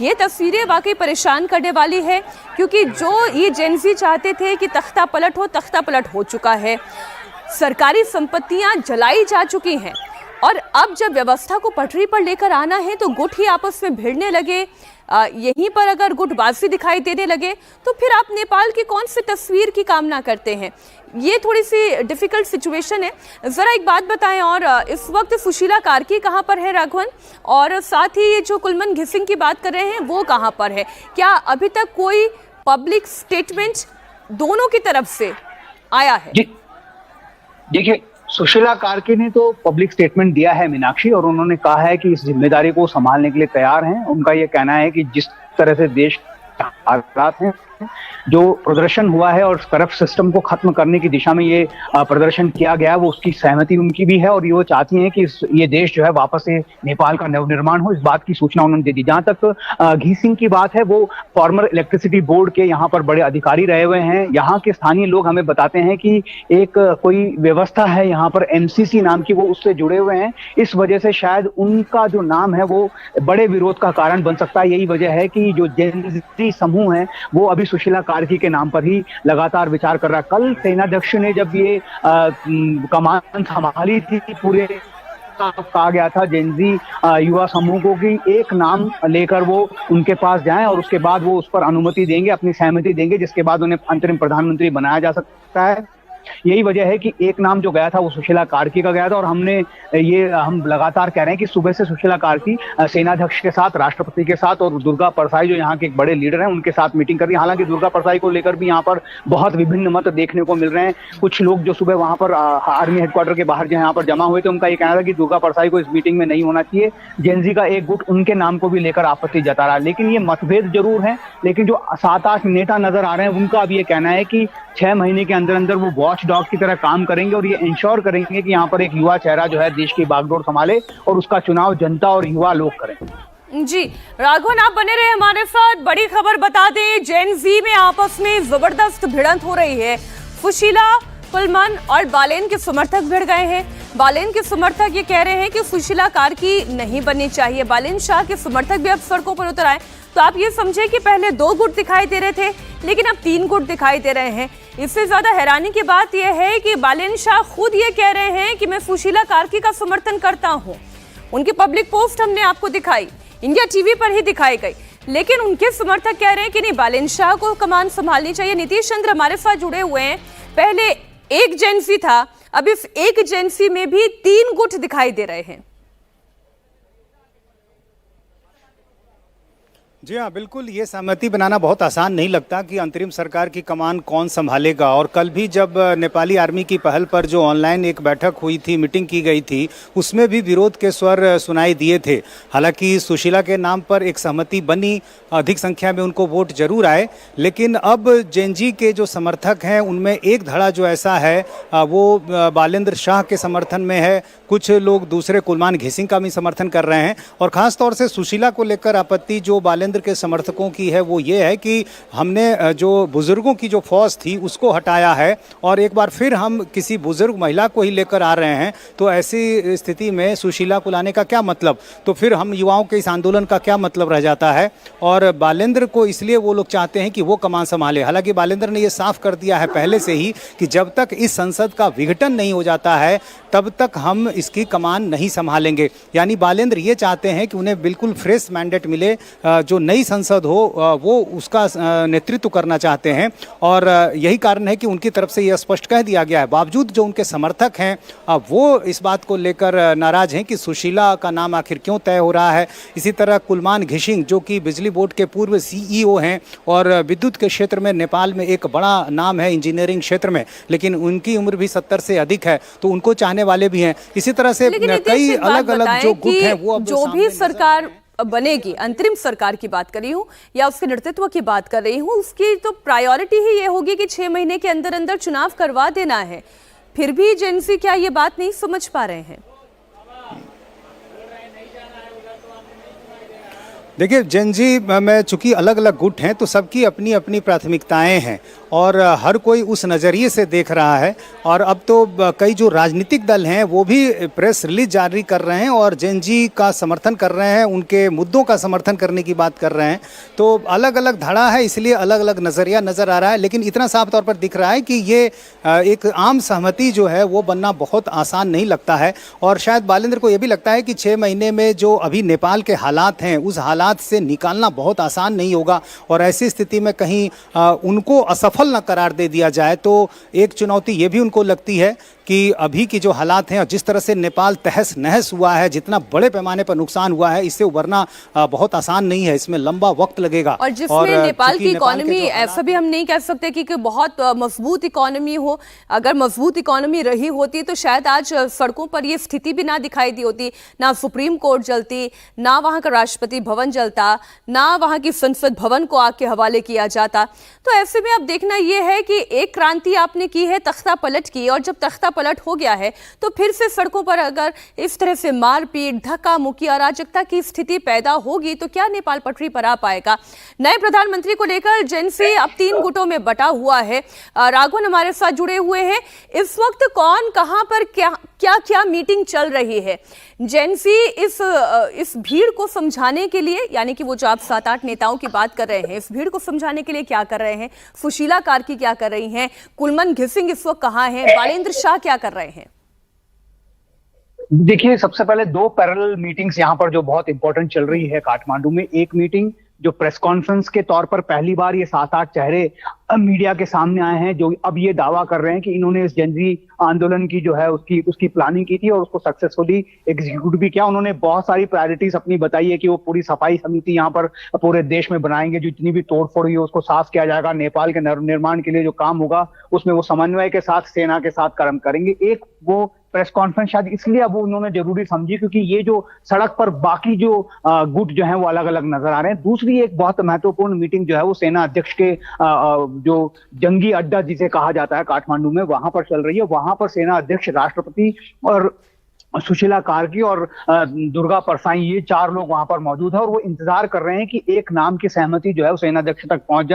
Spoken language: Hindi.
ये तस्वीरें वाकई परेशान करने वाली है, क्योंकि जो ये जेनजी चाहते थे कि तख्ता पलट हो चुका है। सरकारी संपत्तियां जलाई जा चुकी हैं और अब जब व्यवस्था को पटरी पर लेकर आना है तो गुट ही आपस में भिड़ने लगे। यहीं पर अगर गुटबाजी दिखाई देने लगे तो फिर आप नेपाल की कौन सी तस्वीर की कामना करते हैं? ये थोड़ी सी डिफिकल्ट सिचुएशन है। ज़रा एक बात बताएं, और इस वक्त सुशीला कार्की कहाँ पर है राघवन, और साथ ही ये जो कुलमन घिसिंग की बात कर रहे हैं वो कहाँ पर है? क्या अभी तक कोई पब्लिक स्टेटमेंट दोनों की तरफ से आया है? देखिए, सुशीला कार्की ने तो पब्लिक स्टेटमेंट दिया है मीनाक्षी, और उन्होंने कहा है कि इस जिम्मेदारी को संभालने के लिए तैयार हैं। उनका ये कहना है कि जिस तरह से देश हालात हैं, जो प्रदर्शन हुआ है और करप्ट सिस्टम को खत्म करने की दिशा में ये प्रदर्शन किया गया, वो उसकी सहमति उनकी भी है, और ये वो चाहती हैं कि ये देश जो है वापस से नेपाल का नवनिर्माण हो। इस बात की सूचना उन्होंने दे दी। जहां तक घिसिंग की बात है, वो फॉर्मर इलेक्ट्रिसिटी बोर्ड के यहाँ पर बड़े अधिकारी रहे हुए हैं। यहाँ के स्थानीय लोग हमें बताते हैं कि एक कोई व्यवस्था है यहाँ पर MCC नाम की, वो उससे जुड़े हुए हैं। इस वजह से शायद उनका जो नाम है वो बड़े विरोध का कारण बन सकता है। यही वजह है कि जो जेनजी समूह है वो अभी सुशीला कार्की के नाम पर ही लगातार विचार कर रहा है। कल सेनाध्यक्ष ने जब ये कमान संभाली थी, पूरे कहा गया था जेनजी युवा समूह को कि एक नाम लेकर वो उनके पास जाएं और उसके बाद वो उस पर अनुमति देंगे, अपनी सहमति देंगे, जिसके बाद उन्हें अंतरिम प्रधानमंत्री बनाया जा सकता है। यही वजह है कि एक नाम जो गया था वो सुशीला कार्की का गया था, और हम लगातार कह रहे हैं कि सुबह से सुशीला कार्की सेनाध्यक्ष के साथ, राष्ट्रपति के साथ और दुर्गा परसाई जो यहाँ के एक बड़े लीडर हैं उनके साथ मीटिंग कर रही है। हालांकि दुर्गा परसाई को लेकर भी यहाँ पर बहुत विभिन्न मत देखने को मिल रहे हैं। कुछ लोग जो सुबह वहां पर आर्मी हेडक्वार्टर के बाहर जो यहाँ पर जमा हुए थे, उनका ये कहना था कि दुर्गा परसाई को इस मीटिंग में नहीं होना चाहिए। जेनजी का एक गुट उनके नाम को भी लेकर आपत्ति जता रहा है। लेकिन ये मतभेद जरूर है। लेकिन जो 7-8 नेता नजर आ रहे हैं उनका अब ये कहना है कि 6 महीने के अंदर अंदर वो वॉच डॉग की तरह काम करेंगे और ये इंश्योर करेंगे कि यहाँ पर एक युवा चेहरा जो है देश की बागडोर संभाले और उसका चुनाव जनता और युवा लोग करें। जी राघवन, आप बने रहे हमारे साथ। बड़ी खबर बता दें, जेन जी में आपस में जबरदस्त भिड़ंत हो रही है। सुशीला, कुलमन और बालेन के समर्थक भिड़ गए हैं। बालेन के समर्थक ये कह रहे हैं कि सुशीला कार्की नहीं बननी चाहिए। बालेन शाह के समर्थक भी अब सड़कों पर उतर आए। तो आप ये समझे कि पहले 2 गुट दिखाई दे रहे थे, लेकिन अब 3 गुट दिखाई दे रहे हैं। इससे ज्यादा हैरानी की बात यह है कि बालेन शाह खुद ये कह रहे हैं कि मैं सुशीला कार्की का समर्थन करता हूं। उनकी पब्लिक पोस्ट हमने आपको दिखाई, इंडिया टीवी पर ही दिखाई गई, लेकिन उनके समर्थक कह रहे हैं कि नहीं, बालेन शाह को कमान संभालनी चाहिए। नीतीश चंद्र हमारे साथ जुड़े हुए हैं। पहले एक एजेंसी था, अब इस एक एजेंसी में भी 3 गुट दिखाई दे रहे हैं। जी हाँ, बिल्कुल। ये सहमति बनाना बहुत आसान नहीं लगता कि अंतरिम सरकार की कमान कौन संभालेगा। और कल भी जब नेपाली आर्मी की पहल पर जो ऑनलाइन एक बैठक हुई थी, मीटिंग की गई थी, उसमें भी विरोध के स्वर सुनाई दिए थे। हालांकि सुशीला के नाम पर एक सहमति बनी, अधिक संख्या में उनको वोट जरूर आए, लेकिन अब जेनजी के जो समर्थक हैं उनमें एक धड़ा जो ऐसा है वो बालेंद्र शाह के समर्थन में है। कुछ लोग दूसरे कुलमान घिसिंग का भी समर्थन कर रहे हैं। और ख़ास तौर से सुशीला को लेकर आपत्ति जो बालेंद्र के समर्थकों की है वो ये है कि हमने जो बुजुर्गों की जो फौज थी उसको हटाया है और एक बार फिर हम किसी बुजुर्ग महिला को ही लेकर आ रहे हैं। तो ऐसी स्थिति में सुशीला को लाने का क्या मतलब? तो फिर हम युवाओं के इस आंदोलन का क्या मतलब रह जाता है? और बालेंद्र को इसलिए वो लोग चाहते हैं कि वो कमान संभाले। हालांकि बालेंद्र ने ये साफ कर दिया है पहले से ही कि जब तक इस संसद का विघटन नहीं हो जाता है तब तक हम इसकी कमान नहीं संभालेंगे। यानी बालेंद्र ये चाहते हैं कि उन्हें बिल्कुल फ्रेश मैंडेट मिले, जो नई संसद हो वो उसका नेतृत्व करना चाहते हैं। और यही कारण है कि उनकी तरफ से यह स्पष्ट कह दिया गया है। बावजूद जो उनके समर्थक हैं वो इस बात को लेकर नाराज हैं कि सुशीला का नाम आखिर क्यों तय हो रहा है। इसी तरह कुलमान घिसिंग जो कि बिजली बोर्ड के पूर्व CEO हैं और विद्युत के क्षेत्र में नेपाल में एक बड़ा नाम है इंजीनियरिंग क्षेत्र में, लेकिन उनकी उम्र भी 70 से अधिक है, तो उनको चाहने वाले भी हैं। इसी तरह से कई अलग अलग जो गुट हैं वो अब जो भी सरकार बनेगी, अंतरिम सरकार की बात कर रही हूँ या उसके नेतृत्व की बात कर रही हूँ, उसकी तो प्रायोरिटी ही ये होगी कि 6 महीने के अंदर अंदर चुनाव करवा देना है। फिर भी जेनजी क्या ये बात नहीं समझ पा रहे हैं? देखिए, जेनजी में चूंकि अलग अलग गुट हैं तो सबकी अपनी अपनी प्राथमिकताएं हैं और हर कोई उस नज़रिए से देख रहा है। और अब तो कई जो राजनीतिक दल हैं वो भी प्रेस रिलीज जारी कर रहे हैं और जेन जी का समर्थन कर रहे हैं, उनके मुद्दों का समर्थन करने की बात कर रहे हैं। तो अलग अलग धड़ा है, इसलिए अलग अलग नज़रिया नज़र आ रहा है। लेकिन इतना साफ तौर पर दिख रहा है कि ये एक आम सहमति जो है वो बनना बहुत आसान नहीं लगता है। और शायद बालेंद्र को ये भी लगता है कि 6 महीने में जो अभी नेपाल के हालात हैं उस हालात से निकालना बहुत आसान नहीं होगा। और ऐसी स्थिति में कहीं उनको असफल न करार दे दिया जाए तो एक चुनौती ये भी उनको लगती है कि अभी की जो हालात हैं और जिस तरह से नेपाल तहस नहस हुआ है, जितना बड़े पैमाने पर नुकसान हुआ है, इससे उबरना बहुत आसान नहीं है, इसमें लंबा वक्त लगेगा। और जिसमें नेपाल की इकोनॉमी, ऐसा भी हम नहीं कह सकते कि बहुत मजबूत इकोनॉमी हो। अगर मजबूत इकोनॉमी रही होती तो शायद आज सड़कों पर ये स्थिति भी ना दिखाई दी होती, ना सुप्रीम कोर्ट जलती, ना वहां का राष्ट्रपति भवन जलता, ना वहां की संसद भवन को आग के हवाले किया जाता। तो ऐसे में अब देखना यह है कि एक क्रांति आपने की है, तख्ता पलट की, और जब तख्ता पलट हो गया है तो फिर से सड़कों पर अगर इस तरह से मारपीट, धक्का मुक्की, अराजकता की स्थिति पैदा होगी तो क्या नेपाल पटरी पर आ पाएगा? नए प्रधानमंत्री को लेकर जेनसी अब 3 गुटों में बटा हुआ है। राघवन हमारे साथ जुड़े हुए हैं। इस वक्त कौन कहां पर क्या मीटिंग चल रही है? जेनसी इस भीड़ को समझाने के लिए, यानी कि वो जो आप 7-8 नेताओं की बात कर रहे हैं, इस भीड़ को समझाने के लिए क्या कर रहे हैं? सुशीला कार्की क्या कर रही हैं? कुलमन घिसिंग इस वक्त कहां हैं? बालेंद्र शाह क्या कर रहे हैं? देखिए, सबसे पहले 2 पैरेलल मीटिंग्स यहाँ पर जो बहुत इंपॉर्टेंट चल रही है काठमांडू में। एक मीटिंग जो प्रेस कॉन्फ्रेंस के तौर पर पहली बार ये 7-8 चेहरे मीडिया के सामने आए हैं जो अब ये दावा कर रहे हैं कि इन्होंने इस जनजी आंदोलन की जो है उसकी प्लानिंग की थी और उसको सक्सेसफुली एग्जीक्यूट भी किया। उन्होंने बहुत सारी प्रायोरिटीज अपनी बताई है कि वो पूरी सफाई समिति यहाँ पर पूरे देश में बनाएंगे, जो जितनी भी तोड़फोड़ हुई है उसको साफ किया जाएगा। नेपाल के निर्माण के लिए जो काम होगा उसमें वो समन्वय के साथ, सेना के साथ कर्म करेंगे। एक वो प्रेस कॉन्फ्रेंस शायद इसलिए अब उन्होंने जरूरी समझी क्योंकि ये जो सड़क पर बाकी जो गुट जो है वो अलग अलग नजर आ रहे हैं। दूसरी एक बहुत महत्वपूर्ण मीटिंग जो है वो सेना अध्यक्ष के जो जंगी अड्डा जिसे कहा जाता है काठमांडू में, वहां पर चल रही है। वहां पर सेना अध्यक्ष, राष्ट्रपति और सुशीला कार्की और दुर्गा परसाई, ये 4 लोग वहां पर मौजूद है और वो इंतजार कर रहे हैं कि एक नाम की सहमति जो है वो सेनाध्यक्ष तक पहुंच जाए।